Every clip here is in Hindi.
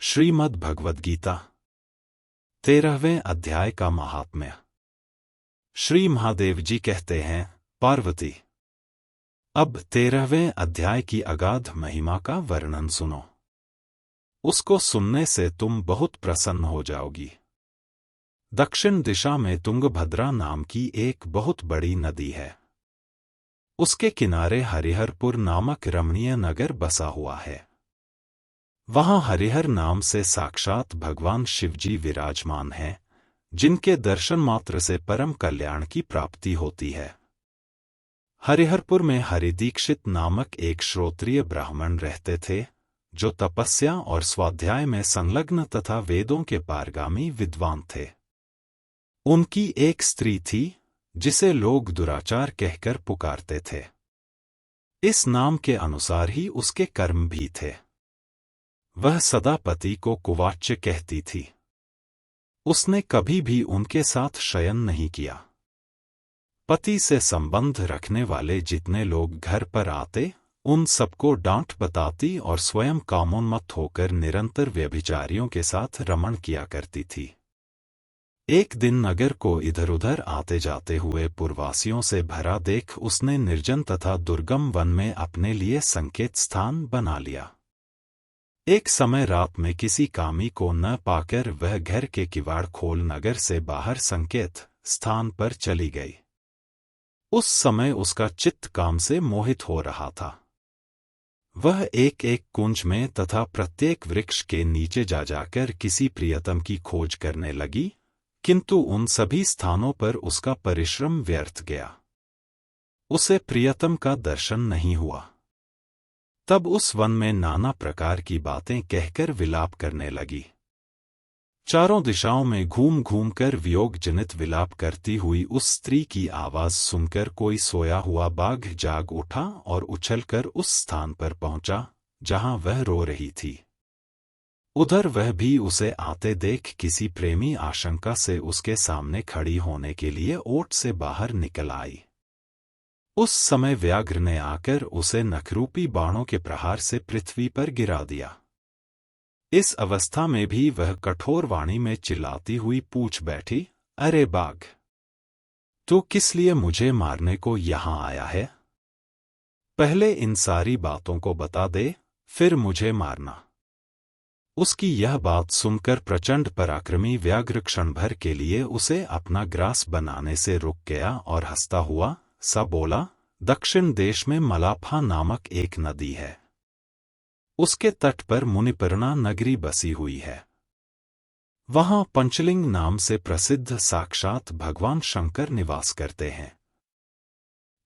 श्रीमद् भगवद गीता 13वें अध्याय का महात्म्य। श्री महादेव जी कहते हैं, पार्वती, अब 13वें अध्याय की अगाध महिमा का वर्णन सुनो। उसको सुनने से तुम बहुत प्रसन्न हो जाओगी। दक्षिण दिशा में तुंगभद्रा नाम की एक बहुत बड़ी नदी है। उसके किनारे हरिहरपुर नामक रमणीय नगर बसा हुआ है। वहां हरिहर नाम से साक्षात भगवान शिवजी विराजमान हैं, जिनके दर्शन मात्र से परम कल्याण की प्राप्ति होती है। हरिहरपुर में हरिदीक्षित नामक एक श्रोत्रिय ब्राह्मण रहते थे, जो तपस्या और स्वाध्याय में संलग्न तथा वेदों के पारगामी विद्वान थे। उनकी एक स्त्री थी, जिसे लोग दुराचार कहकर पुकारते थे। इस नाम के अनुसार ही उसके कर्म भी थे। वह सदा पति को कुवाच्य कहती थी। उसने कभी भी उनके साथ शयन नहीं किया। पति से संबंध रखने वाले जितने लोग घर पर आते, उन सबको डांट बताती और स्वयं कामोन्मत्त होकर निरंतर व्यभिचारियों के साथ रमण किया करती थी। एक दिन नगर को इधर उधर आते जाते हुए पुरवासियों से भरा देख उसने निर्जन तथा दुर्गम वन में अपने लिए संकेत स्थान बना लिया। एक समय रात में किसी कामी को न पाकर वह घर के किवाड़ खोल नगर से बाहर संकेत स्थान पर चली गई। उस समय उसका चित्त काम से मोहित हो रहा था। वह एक एक कुंज में तथा प्रत्येक वृक्ष के नीचे जा जाकर किसी प्रियतम की खोज करने लगी, किंतु उन सभी स्थानों पर उसका परिश्रम व्यर्थ गया। उसे प्रियतम का दर्शन नहीं हुआ। तब उस वन में नाना प्रकार की बातें कहकर विलाप करने लगी। चारों दिशाओं में घूम घूम कर वियोग जनित विलाप करती हुई उस स्त्री की आवाज सुनकर कोई सोया हुआ बाघ जाग उठा और उछलकर उस स्थान पर पहुंचा जहां वह रो रही थी। उधर वह भी उसे आते देख किसी प्रेमी आशंका से उसके सामने खड़ी होने के लिए ओट से बाहर निकल आई। उस समय व्याघ्र ने आकर उसे नखरूपी बाणों के प्रहार से पृथ्वी पर गिरा दिया। इस अवस्था में भी वह कठोर वाणी में चिल्लाती हुई पूछ बैठी, अरे बाघ, तू किस लिए मुझे मारने को यहां आया है? पहले इन सारी बातों को बता दे, फिर मुझे मारना। उसकी यह बात सुनकर प्रचंड पराक्रमी व्याघ्र क्षण भर के लिए उसे अपना ग्रास बनाने से रुक गया और हंसता हुआ सा बोला, दक्षिण देश में मलाफा नामक एक नदी है। उसके तट पर मुनिपर्णा नगरी बसी हुई है। वहां पंचलिंग नाम से प्रसिद्ध साक्षात भगवान शंकर निवास करते हैं।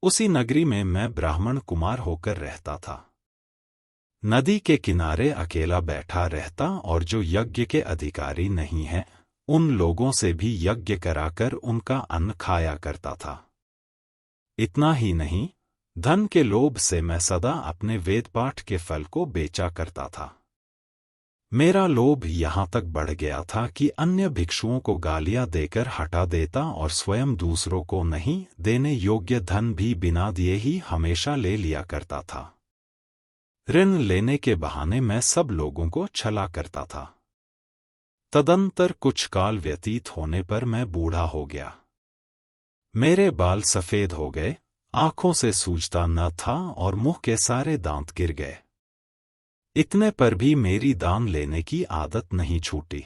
उसी नगरी में मैं ब्राह्मण कुमार होकर रहता था। नदी के किनारे अकेला बैठा रहता और जो यज्ञ के अधिकारी नहीं हैं, उन लोगों से भी यज्ञ कराकर उनका अन्न खाया करता था। इतना ही नहीं, धन के लोभ से मैं सदा अपने वेद पाठ के फल को बेचा करता था। मेरा लोभ यहां तक बढ़ गया था कि अन्य भिक्षुओं को गालियां देकर हटा देता और स्वयं दूसरों को नहीं देने योग्य धन भी बिना दिए ही हमेशा ले लिया करता था। ऋण लेने के बहाने मैं सब लोगों को छला करता था। तदंतर कुछ काल व्यतीत होने पर मैं बूढ़ा हो गया। मेरे बाल सफेद हो गए, आंखों से सूझता न था और मुंह के सारे दांत गिर गए। इतने पर भी मेरी दान लेने की आदत नहीं छूटी।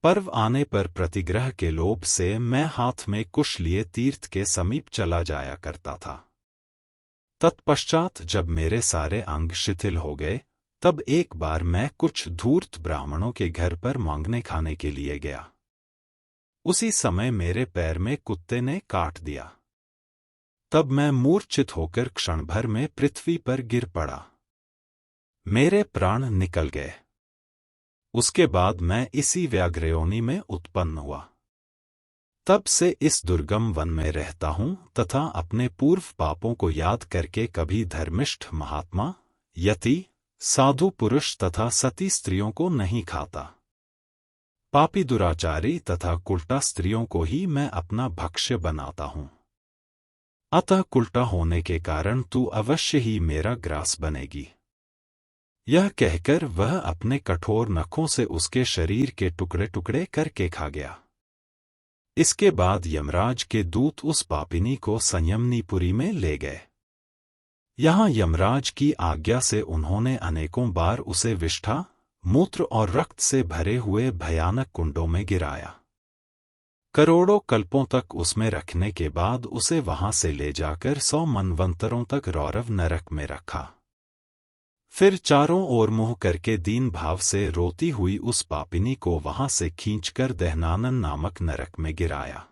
पर्व आने पर प्रतिग्रह के लोभ से मैं हाथ में कुश लिए तीर्थ के समीप चला जाया करता था। तत्पश्चात जब मेरे सारे अंग शिथिल हो गए, तब एक बार मैं कुछ धूर्त ब्राह्मणों के घर पर मांगने खाने के लिए गया। उसी समय मेरे पैर में कुत्ते ने काट दिया। तब मैं मूर्छित होकर क्षण भर में पृथ्वी पर गिर पड़ा। मेरे प्राण निकल गए। उसके बाद मैं इसी व्याघ्रयोनि में उत्पन्न हुआ। तब से इस दुर्गम वन में रहता हूं तथा अपने पूर्व पापों को याद करके कभी धर्मिष्ठ महात्मा, यति, साधु पुरुष तथा सती स्त्रियों को नहीं खाता। पापी दुराचारी तथा कुल्टा स्त्रियों को ही मैं अपना भक्ष्य बनाता हूं। अतः कुल्टा होने के कारण तू अवश्य ही मेरा ग्रास बनेगी। यह कहकर वह अपने कठोर नखों से उसके शरीर के टुकड़े टुकड़े करके खा गया। इसके बाद यमराज के दूत उस पापिनी को संयमनीपुरी में ले गए। यहाँ यमराज की आज्ञा से उन्होंने अनेकों बार उसे विष्ठा, मूत्र और रक्त से भरे हुए भयानक कुंडों में गिराया। करोड़ों कल्पों तक उसमें रखने के बाद उसे वहां से ले जाकर 100 मनवंतरों तक रौरव नरक में रखा। फिर चारों ओर मुंह करके दीन भाव से रोती हुई उस पापिनी को वहां से खींचकर दहनानन नामक नरक में गिराया।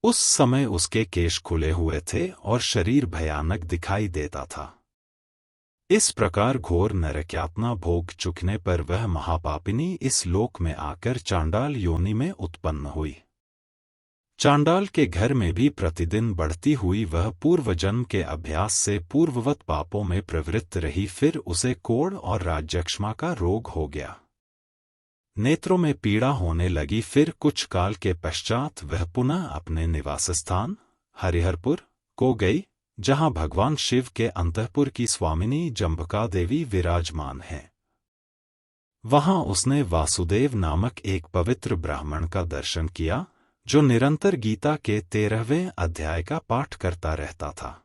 उस समय उसके केश खुले हुए थे और शरीर भयानक दिखाई देता था। इस प्रकार घोर नरकयातना भोग चुकने पर वह महापापिनी इस लोक में आकर चांडाल योनि में उत्पन्न हुई। चांडाल के घर में भी प्रतिदिन बढ़ती हुई वह पूर्व जन्म के अभ्यास से पूर्ववत पापों में प्रवृत्त रही। फिर उसे कोढ़ और राज्यक्षमा का रोग हो गया। नेत्रों में पीड़ा होने लगी। फिर कुछ काल के पश्चात वह पुनः अपने निवास स्थान हरिहरपुर को गई, जहां भगवान शिव के अंतःपुर की स्वामिनी जम्भका देवी विराजमान हैं। वहां उसने वासुदेव नामक एक पवित्र ब्राह्मण का दर्शन किया, जो निरंतर गीता के 13वें अध्याय का पाठ करता रहता था।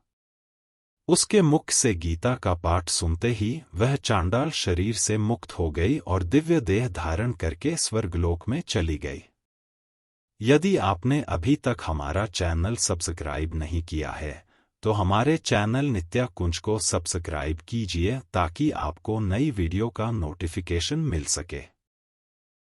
उसके मुख से गीता का पाठ सुनते ही वह चांडाल शरीर से मुक्त हो गई और दिव्य देह धारण करके स्वर्गलोक में चली गई। यदि आपने अभी तक हमारा चैनल सब्सक्राइब नहीं किया है, तो हमारे चैनल नित्या कुंज को सब्सक्राइब कीजिए ताकि आपको नई वीडियो का नोटिफिकेशन मिल सके।